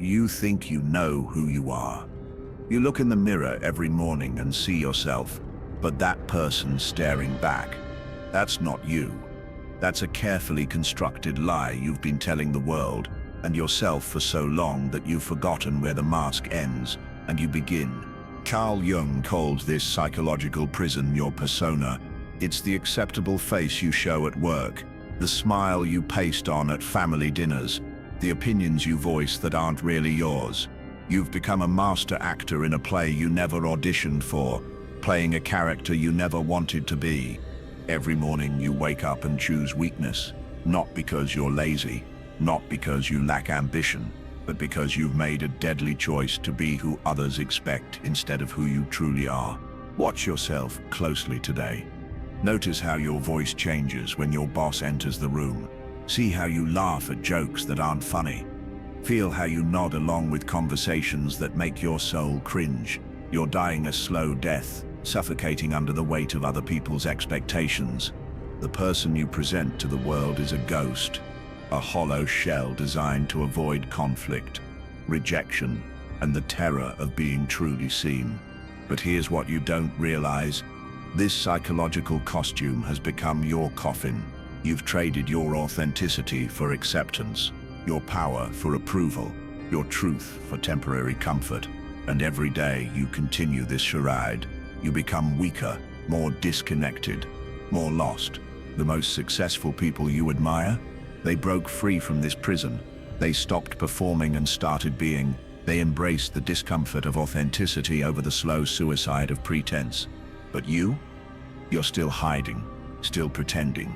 You think you know who you are. You look in the mirror every morning and see yourself, but that person staring back, that's not you. That's a carefully constructed lie you've been telling the world and yourself for so long that you've forgotten where the mask ends and you begin. Carl Jung called this psychological prison your persona. It's the acceptable face you show at work, the smile you paste on at family dinners, the opinions you voice that aren't really yours. You've become a master actor in a play you never auditioned for, playing a character you never wanted to be. Every morning you wake up and choose weakness, not because you're lazy, not because you lack ambition, but because you've made a deadly choice to be who others expect instead of who you truly are. Watch yourself closely today. Notice how your voice changes when your boss enters the room. See how you laugh at jokes that aren't funny. Feel how you nod along with conversations that make your soul cringe. You're dying a slow death, suffocating under the weight of other people's expectations. The person you present to the world is a ghost, a hollow shell designed to avoid conflict, rejection, and the terror of being truly seen. But here's what you don't realize. This psychological costume has become your coffin. You've traded your authenticity for acceptance, your power for approval, your truth for temporary comfort. And every day you continue this charade, you become weaker, more disconnected, more lost. The most successful people you admire? They broke free from this prison. They stopped performing and started being. They embraced the discomfort of authenticity over the slow suicide of pretense. But you? You're still hiding, still pretending,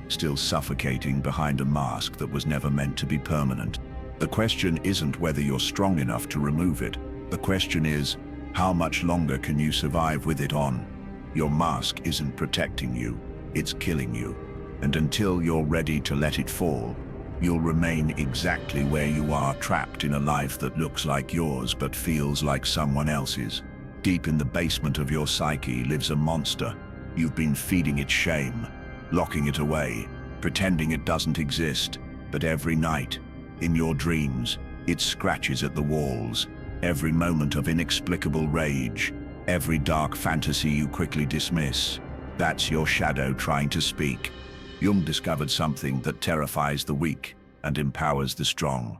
still suffocating behind a mask that was never meant to be permanent. The question isn't whether you're strong enough to remove it. The question is, how much longer can you survive with it on? Your mask isn't protecting you, it's killing you. And until you're ready to let it fall, you'll remain exactly where you are, trapped in a life that looks like yours but feels like someone else's. Deep in the basement of your psyche lives a monster. You've been feeding it shame, locking it away, pretending it doesn't exist. But every night, in your dreams, it scratches at the walls. Every moment of inexplicable rage, every dark fantasy you quickly dismiss, that's your shadow trying to speak. Jung discovered something that terrifies the weak and empowers the strong.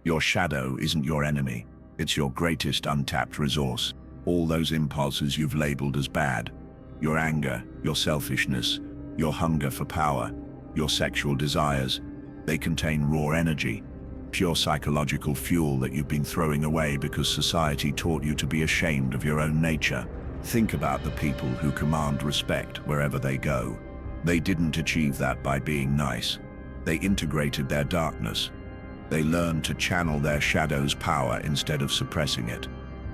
Your shadow isn't your enemy, it's your greatest untapped resource. All those impulses you've labeled as bad, your anger, your selfishness, your hunger for power, your sexual desires, they contain raw energy, pure psychological fuel that you've been throwing away because society taught you to be ashamed of your own nature. Think about the people who command respect wherever they go. They didn't achieve that by being nice. They integrated their darkness. They learned to channel their shadow's power instead of suppressing it.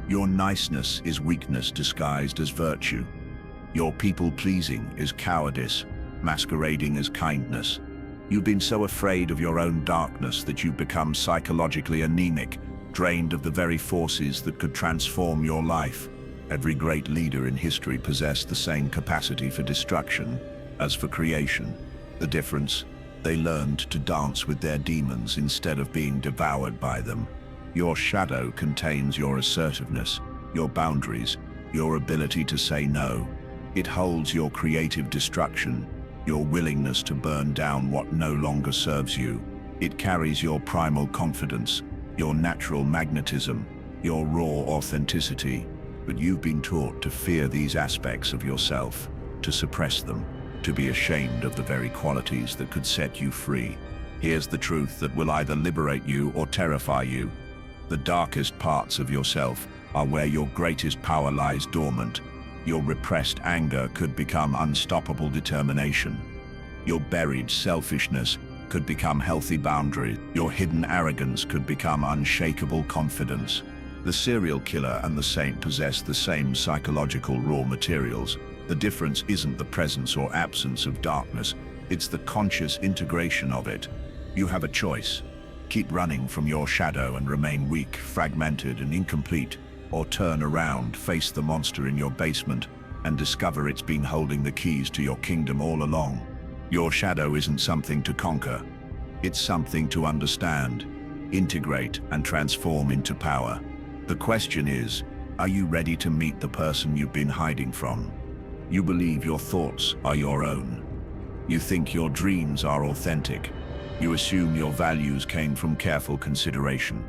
Your niceness is weakness disguised as virtue. Your people-pleasing is cowardice, masquerading as kindness. You've been so afraid of your own darkness that you've become psychologically anemic, drained of the very forces that could transform your life. Every great leader in history possessed the same capacity for destruction as for creation. The difference? They learned to dance with their demons instead of being devoured by them. Your shadow contains your assertiveness, your boundaries, your ability to say no. It holds your creative destruction, your willingness to burn down what no longer serves you. It carries your primal confidence, your natural magnetism, your raw authenticity. But you've been taught to fear these aspects of yourself, to suppress them, to be ashamed of the very qualities that could set you free. Here's the truth that will either liberate you or terrify you. The darkest parts of yourself are where your greatest power lies dormant. Your repressed anger could become unstoppable determination. Your buried selfishness could become healthy boundaries. Your hidden arrogance could become unshakable confidence. The serial killer and the saint possess the same psychological raw materials. The difference isn't the presence or absence of darkness, it's the conscious integration of it. You have a choice. Keep running from your shadow and remain weak, fragmented, and incomplete, or turn around, face the monster in your basement, and discover it's been holding the keys to your kingdom all along. Your shadow isn't something to conquer, it's something to understand. integrate, and transform into power. The question is, are you ready to meet the person you've been hiding from? You believe your thoughts are your own. You think your dreams are authentic. You assume your values came from careful consideration.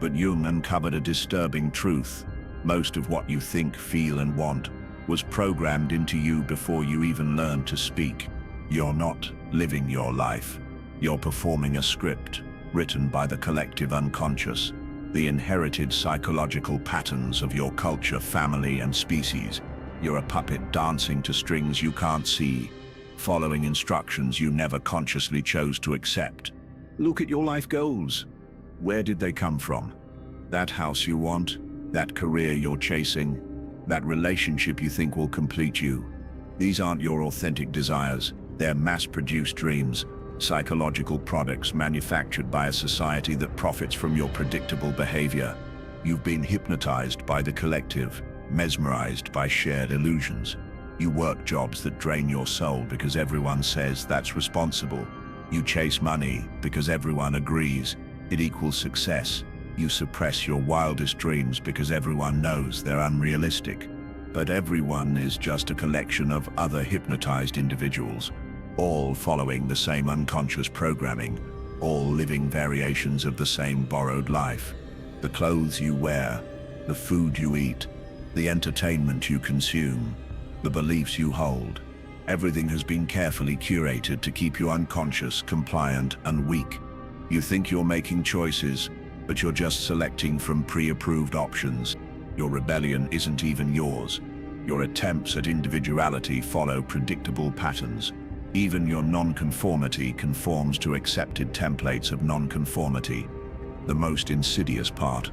But Jung uncovered a disturbing truth. Most of what you think, feel, and want was programmed into you before you even learned to speak. You're not living your life. You're performing a script written by the collective unconscious, the inherited psychological patterns of your culture, family, and species. You're a puppet dancing to strings you can't see, following instructions you never consciously chose to accept. Look at your life goals. Where did they come from? That house you want, that career you're chasing, that relationship you think will complete you. These aren't your authentic desires. They're mass-produced dreams, psychological products manufactured by a society that profits from your predictable behavior. You've been hypnotized by the collective, mesmerized by shared illusions. You work jobs that drain your soul because everyone says that's responsible. You chase money because everyone agrees it equals success. You suppress your wildest dreams because everyone knows they're unrealistic. But everyone is just a collection of other hypnotized individuals, all following the same unconscious programming, all living variations of the same borrowed life. The clothes you wear, the food you eat, the entertainment you consume, the beliefs you hold. Everything has been carefully curated to keep you unconscious, compliant, and weak. You think you're making choices, but you're just selecting from pre-approved options. Your rebellion isn't even yours. Your attempts at individuality follow predictable patterns. Even your nonconformity conforms to accepted templates of nonconformity. The most insidious part.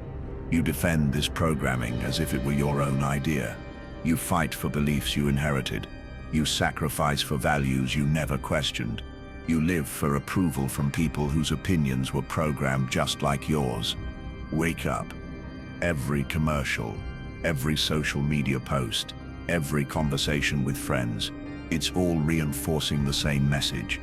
You defend this programming as if it were your own idea. You fight for beliefs you inherited. You sacrifice for values you never questioned. You live for approval from people whose opinions were programmed just like yours. Wake up. Every commercial, every social media post, every conversation with friends, it's all reinforcing the same message.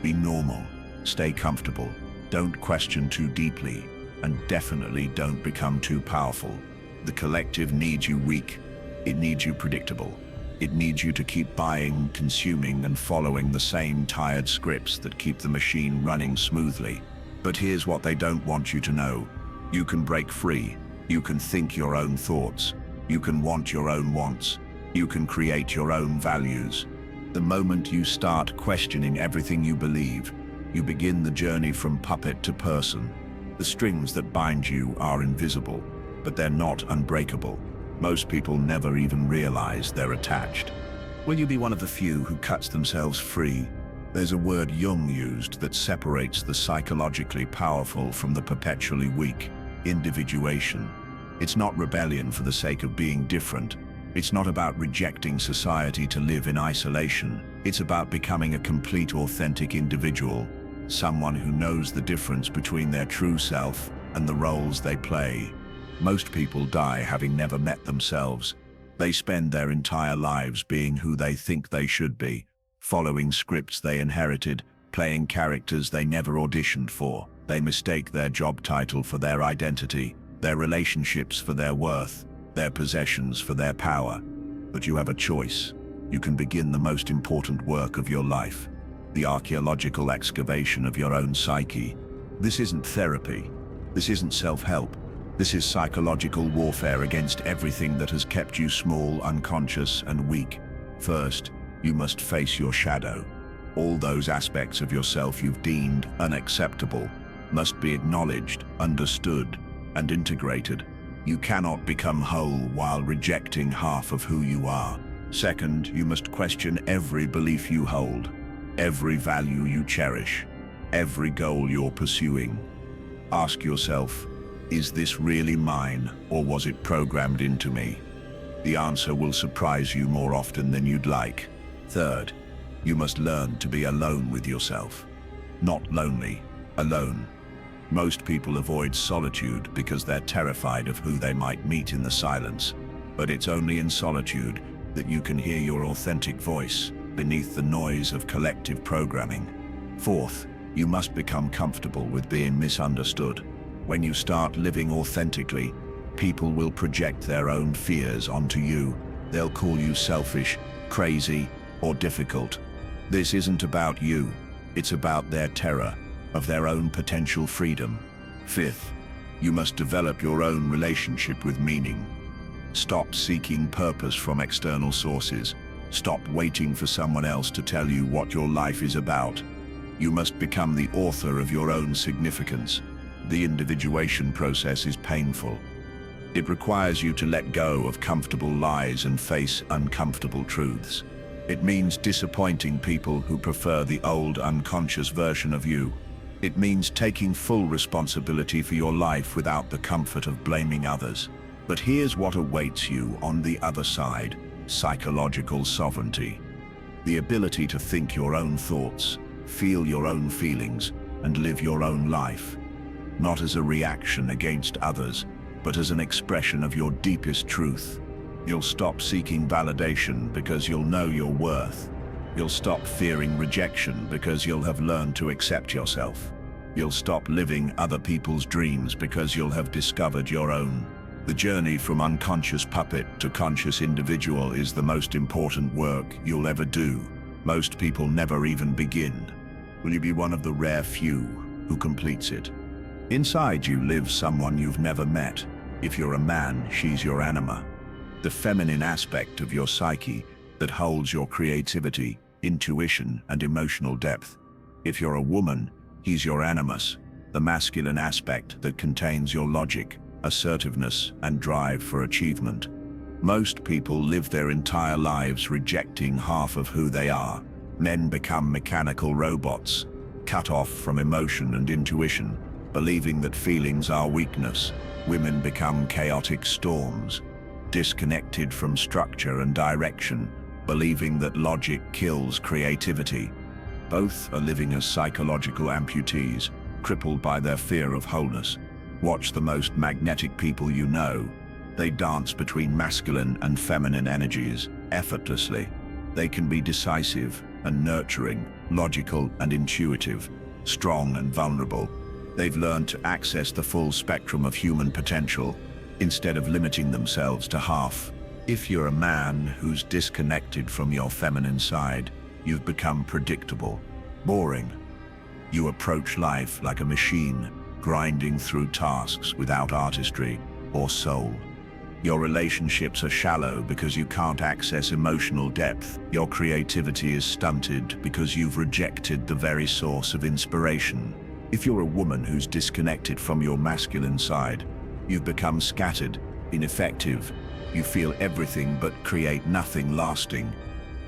Be normal, stay comfortable, don't question too deeply, and definitely don't become too powerful. The collective needs you weak. It needs you predictable. It needs you to keep buying, consuming, and following the same tired scripts that keep the machine running smoothly. But here's what they don't want you to know. You can break free. You can think your own thoughts. You can want your own wants. You can create your own values. The moment you start questioning everything you believe, you begin the journey from puppet to person. The strings that bind you are invisible, but they're not unbreakable. Most people never even realize they're attached. Will you be one of the few who cuts themselves free? There's a word Jung used that separates the psychologically powerful from the perpetually weak: individuation. It's not rebellion for the sake of being different. It's not about rejecting society to live in isolation. It's about becoming a complete, authentic individual, someone who knows the difference between their true self and the roles they play. Most people die having never met themselves. They spend their entire lives being who they think they should be, following scripts they inherited, playing characters they never auditioned for. They mistake their job title for their identity, their relationships for their worth, their possessions for their power. But you have a choice. You can begin the most important work of your life, the archaeological excavation of your own psyche. This isn't therapy. This isn't self-help. This is psychological warfare against everything that has kept you small, unconscious, and weak. First, you must face your shadow. All those aspects of yourself you've deemed unacceptable must be acknowledged, understood, and integrated. You cannot become whole while rejecting half of who you are. Second, you must question every belief you hold, every value you cherish, every goal you're pursuing. Ask yourself, is this really mine, or was it programmed into me? The answer will surprise you more often than you'd like. Third, you must learn to be alone with yourself. Not lonely, alone. Most people avoid solitude because they're terrified of who they might meet in the silence. But it's only in solitude that you can hear your authentic voice beneath the noise of collective programming. Fourth, you must become comfortable with being misunderstood. When you start living authentically, people will project their own fears onto you. They'll call you selfish, crazy, or difficult. This isn't about you. It's about their terror of their own potential freedom. Fifth, you must develop your own relationship with meaning. Stop seeking purpose from external sources. Stop waiting for someone else to tell you what your life is about. You must become the author of your own significance. The individuation process is painful. It requires you to let go of comfortable lies and face uncomfortable truths. It means disappointing people who prefer the old unconscious version of you. It means taking full responsibility for your life without the comfort of blaming others. But here's what awaits you on the other side: psychological sovereignty. The ability to think your own thoughts, feel your own feelings, and live your own life. Not as a reaction against others, but as an expression of your deepest truth. You'll stop seeking validation because you'll know your worth. You'll stop fearing rejection because you'll have learned to accept yourself. You'll stop living other people's dreams because you'll have discovered your own. The journey from unconscious puppet to conscious individual is the most important work you'll ever do. Most people never even begin. Will you be one of the rare few who completes it? Inside you lives someone you've never met. If you're a man, she's your anima, the feminine aspect of your psyche that holds your creativity, intuition, and emotional depth. If you're a woman, he's your animus, the masculine aspect that contains your logic, assertiveness, and drive for achievement. Most people live their entire lives rejecting half of who they are. Men become mechanical robots, cut off from emotion and intuition, believing that feelings are weakness. Women become chaotic storms, disconnected from structure and direction, believing that logic kills creativity. Both are living as psychological amputees, crippled by their fear of wholeness. Watch the most magnetic people you know. They dance between masculine and feminine energies effortlessly. They can be decisive and nurturing, logical and intuitive, strong and vulnerable. They've learned to access the full spectrum of human potential instead of limiting themselves to half. If you're a man who's disconnected from your feminine side, you've become predictable, boring. You approach life like a machine, grinding through tasks without artistry or soul. Your relationships are shallow because you can't access emotional depth. Your creativity is stunted because you've rejected the very source of inspiration. If you're a woman who's disconnected from your masculine side, you've become scattered, ineffective. You feel everything but create nothing lasting.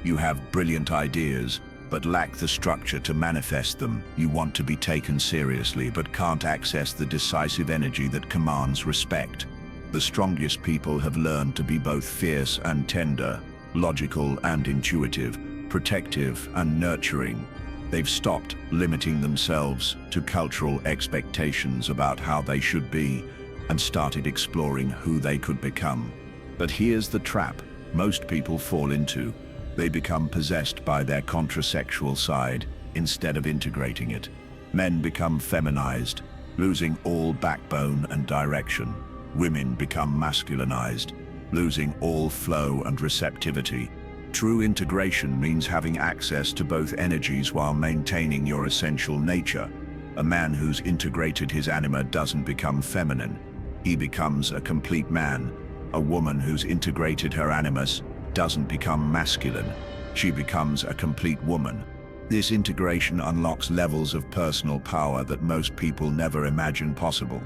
You have brilliant ideas, but lack the structure to manifest them. You want to be taken seriously, but can't access the decisive energy that commands respect. The strongest people have learned to be both fierce and tender, logical and intuitive, protective and nurturing. They've stopped limiting themselves to cultural expectations about how they should be and started exploring who they could become. But here's the trap most people fall into. They become possessed by their contrasexual side instead of integrating it. Men become feminized, losing all backbone and direction. Women become masculinized, losing all flow and receptivity. True integration means having access to both energies while maintaining your essential nature. A man who's integrated his anima doesn't become feminine. He becomes a complete man. A woman who's integrated her animus doesn't become masculine. She becomes a complete woman. This integration unlocks levels of personal power that most people never imagine possible.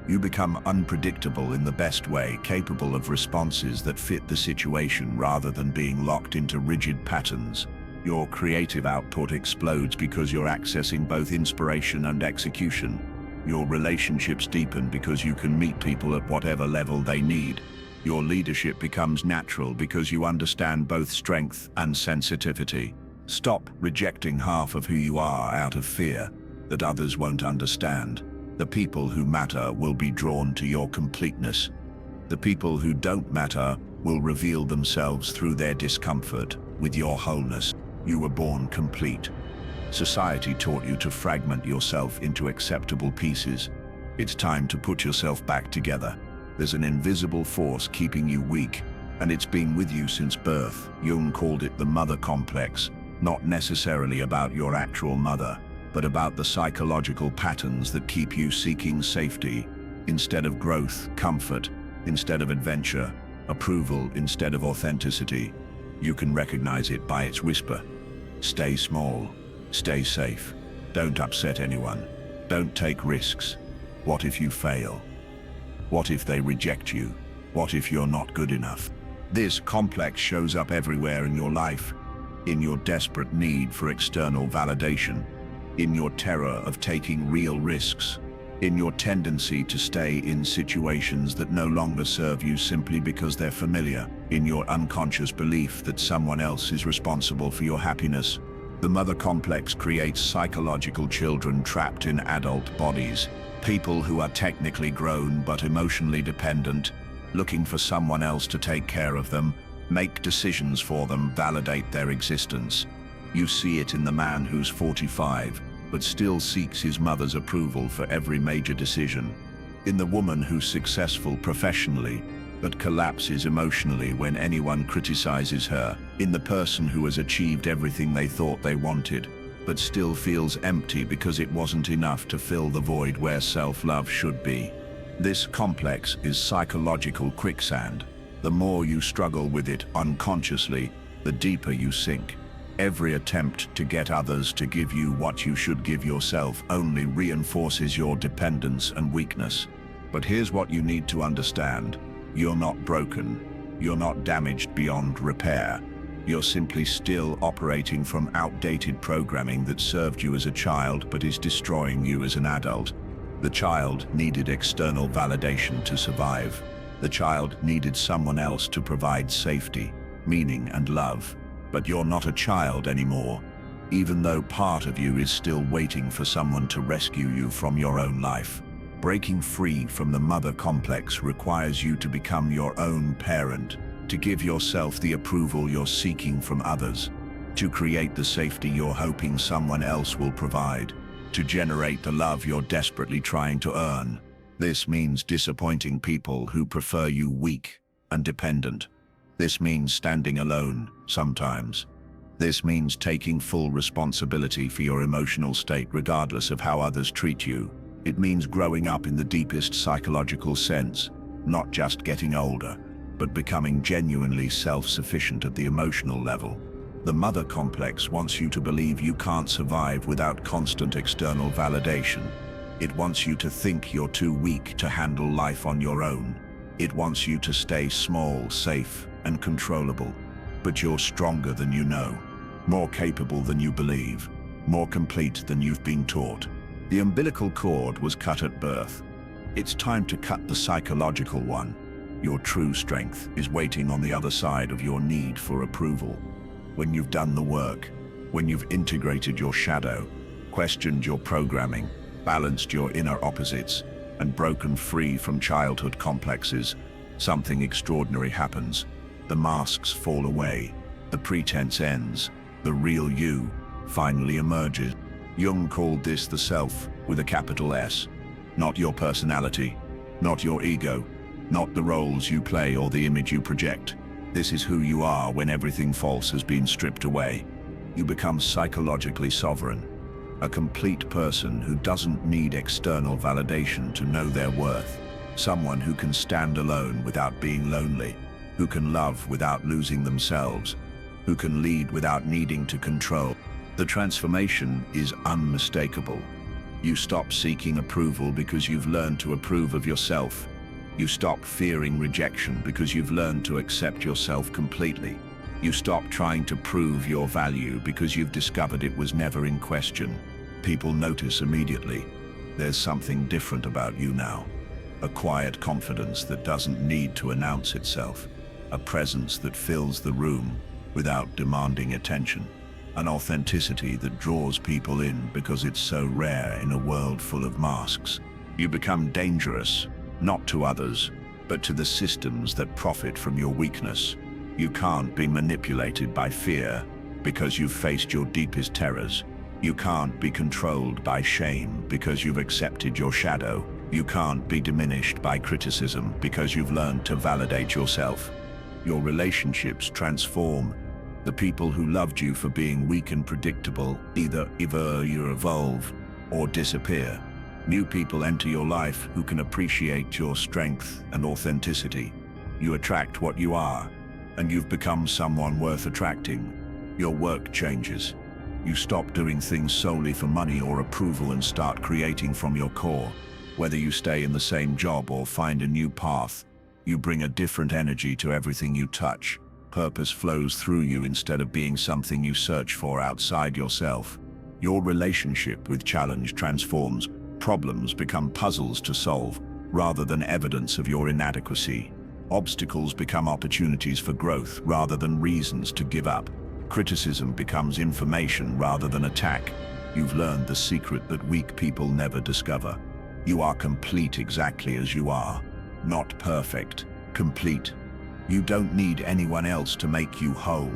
You become unpredictable in the best way, capable of responses that fit the situation rather than being locked into rigid patterns. Your creative output explodes because you're accessing both inspiration and execution. Your relationships deepen because you can meet people at whatever level they need. Your leadership becomes natural because you understand both strength and sensitivity. Stop rejecting half of who you are out of fear that others won't understand. The people who matter will be drawn to your completeness. The people who don't matter will reveal themselves through their discomfort. With your wholeness, you were born complete. Society taught you to fragment yourself into acceptable pieces. It's time to put yourself back together. There's an invisible force keeping you weak, and it's been with you since birth. Jung called it the mother complex, not necessarily about your actual mother, but about the psychological patterns that keep you seeking safety instead of growth, comfort instead of adventure, approval instead of authenticity. You can recognize it by its whisper. Stay small, stay safe, don't upset anyone, don't take risks. What if you fail? What if they reject you? What if you're not good enough? This complex shows up everywhere in your life, in your desperate need for external validation, in your terror of taking real risks, in your tendency to stay in situations that no longer serve you simply because they're familiar, in your unconscious belief that someone else is responsible for your happiness. The mother complex creates psychological children trapped in adult bodies, people who are technically grown but emotionally dependent, looking for someone else to take care of them, make decisions for them, validate their existence. You see it in the man who's 45, but still seeks his mother's approval for every major decision. In the woman who's successful professionally, but collapses emotionally when anyone criticizes her. In the person who has achieved everything they thought they wanted, but still feels empty because it wasn't enough to fill the void where self-love should be. This complex is psychological quicksand. The more you struggle with it unconsciously, the deeper you sink. Every attempt to get others to give you what you should give yourself only reinforces your dependence and weakness. But here's what you need to understand. You're not broken. You're not damaged beyond repair. You're simply still operating from outdated programming that served you as a child but is destroying you as an adult. The child needed external validation to survive. The child needed someone else to provide safety, meaning, and love. But you're not a child anymore, even though part of you is still waiting for someone to rescue you from your own life. Breaking free from the mother complex requires you to become your own parent, to give yourself the approval you're seeking from others, to create the safety you're hoping someone else will provide, to generate the love you're desperately trying to earn. This means disappointing people who prefer you weak and dependent. This means standing alone, sometimes. This means taking full responsibility for your emotional state regardless of how others treat you. It means growing up in the deepest psychological sense, not just getting older, but becoming genuinely self-sufficient at the emotional level. The mother complex wants you to believe you can't survive without constant external validation. It wants you to think you're too weak to handle life on your own. It wants you to stay small, safe, and controllable. But you're stronger than you know, more capable than you believe, more complete than you've been taught. The umbilical cord was cut at birth. It's time to cut the psychological one. Your true strength is waiting on the other side of your need for approval. When you've done the work, when you've integrated your shadow, questioned your programming, balanced your inner opposites, and broken free from childhood complexes, something extraordinary happens. The masks fall away, the pretense ends, the real you finally emerges. Jung called this the self with a capital S. Not your personality, not your ego, not the roles you play or the image you project. This is who you are when everything false has been stripped away. You become psychologically sovereign, a complete person who doesn't need external validation to know their worth. Someone who can stand alone without being lonely, who can love without losing themselves, who can lead without needing to control. The transformation is unmistakable. You stop seeking approval because you've learned to approve of yourself. You stop fearing rejection because you've learned to accept yourself completely. You stop trying to prove your value because you've discovered it was never in question. People notice immediately. There's something different about you now. A quiet confidence that doesn't need to announce itself. A presence that fills the room without demanding attention. An authenticity that draws people in because it's so rare in a world full of masks. You become dangerous, not to others, but to the systems that profit from your weakness. You can't be manipulated by fear because you've faced your deepest terrors. You can't be controlled by shame because you've accepted your shadow. You can't be diminished by criticism because you've learned to validate yourself. Your relationships transform. The people who loved you for being weak and predictable either you evolve or disappear. New people enter your life who can appreciate your strength and authenticity. You attract what you are, and you've become someone worth attracting. Your work changes. You stop doing things solely for money or approval and start creating from your core. Whether you stay in the same job or find a new path, you bring a different energy to everything you touch. Purpose flows through you instead of being something you search for outside yourself. Your relationship with challenge transforms. Problems become puzzles to solve, rather than evidence of your inadequacy. Obstacles become opportunities for growth, rather than reasons to give up. Criticism becomes information rather than attack. You've learned the secret that weak people never discover. You are complete exactly as you are. Not perfect, complete. You don't need anyone else to make you whole.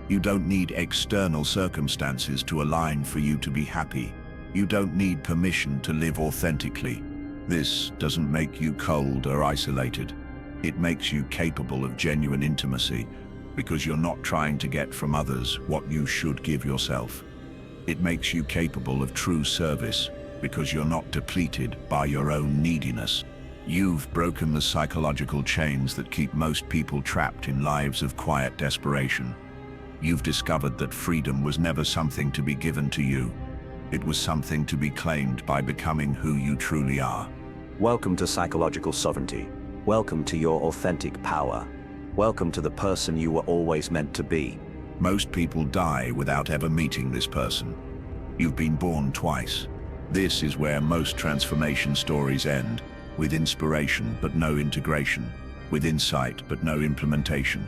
You don't need external circumstances to align for you to be happy. You don't need permission to live authentically. This doesn't make you cold or isolated. It makes you capable of genuine intimacy, because you're not trying to get from others what you should give yourself. It makes you capable of true service, because you're not depleted by your own neediness. You've broken the psychological chains that keep most people trapped in lives of quiet desperation. You've discovered that freedom was never something to be given to you. It was something to be claimed by becoming who you truly are. Welcome to psychological sovereignty. Welcome to your authentic power. Welcome to the person you were always meant to be. Most people die without ever meeting this person. You've been born twice. This is where most transformation stories end, with inspiration but no integration, with insight but no implementation,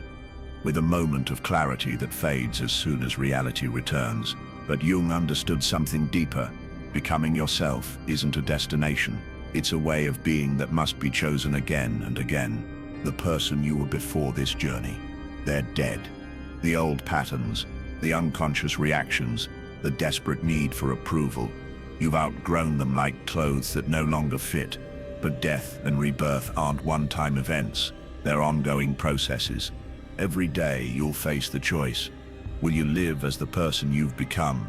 with a moment of clarity that fades as soon as reality returns. But Jung understood something deeper. Becoming yourself isn't a destination. It's a way of being that must be chosen again and again. The person you were before this journey, they're dead. The old patterns, the unconscious reactions, the desperate need for approval, you've outgrown them like clothes that no longer fit. But death and rebirth aren't one-time events. They're ongoing processes. Every day you'll face the choice. Will you live as the person you've become?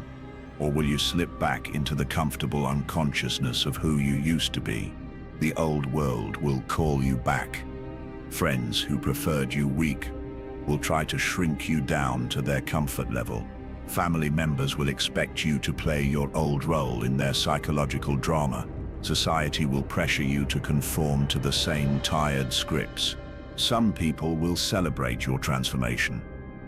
Or will you slip back into the comfortable unconsciousness of who you used to be? The old world will call you back. Friends who preferred you weak will try to shrink you down to their comfort level. Family members will expect you to play your old role in their psychological drama. Society will pressure you to conform to the same tired scripts. Some people will celebrate your transformation.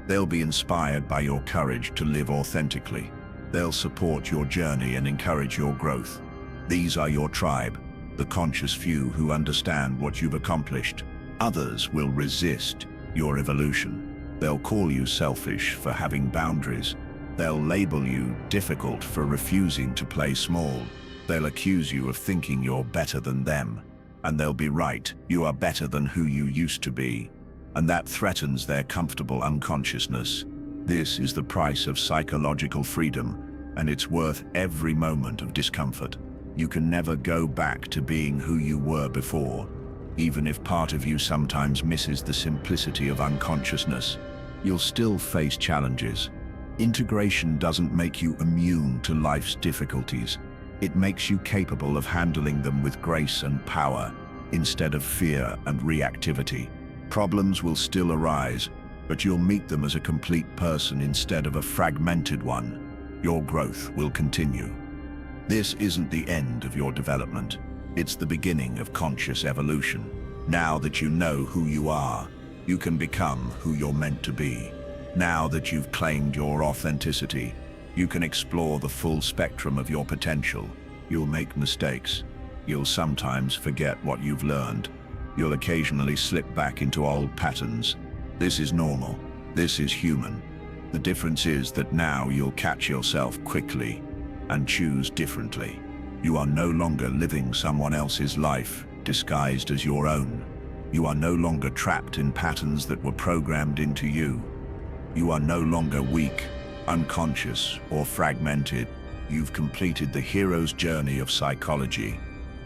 They'll be inspired by your courage to live authentically. They'll support your journey and encourage your growth. These are your tribe, the conscious few who understand what you've accomplished. Others will resist your evolution. They'll call you selfish for having boundaries. They'll label you difficult for refusing to play small. They'll accuse you of thinking you're better than them. And they'll be right, you are better than who you used to be. And that threatens their comfortable unconsciousness. This is the price of psychological freedom, and it's worth every moment of discomfort. You can never go back to being who you were before, even if part of you sometimes misses the simplicity of unconsciousness. You'll still face challenges. Integration doesn't make you immune to life's difficulties. It makes you capable of handling them with grace and power, instead of fear and reactivity. Problems will still arise, but you'll meet them as a complete person instead of a fragmented one. Your growth will continue. This isn't the end of your development. It's the beginning of conscious evolution. Now that you know who you are, you can become who you're meant to be. Now that you've claimed your authenticity, you can explore the full spectrum of your potential. You'll make mistakes. You'll sometimes forget what you've learned. You'll occasionally slip back into old patterns. This is normal. This is human. The difference is that now you'll catch yourself quickly and choose differently. You are no longer living someone else's life disguised as your own. You are no longer trapped in patterns that were programmed into you. You are no longer weak, unconscious, or fragmented. You've completed the hero's journey of psychology.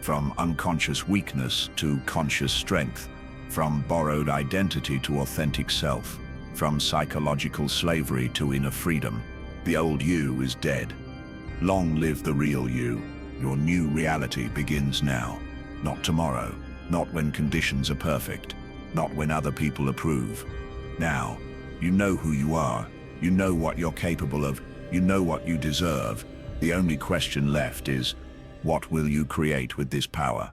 from unconscious weakness to conscious strength, from borrowed identity to authentic self, from psychological slavery to inner freedom. The old you is dead. Long live the real you. Your new reality begins now, not tomorrow, not when conditions are perfect, not when other people approve. Now, you know who you are, you know what you're capable of, you know what you deserve. The only question left is, what will you create with this power?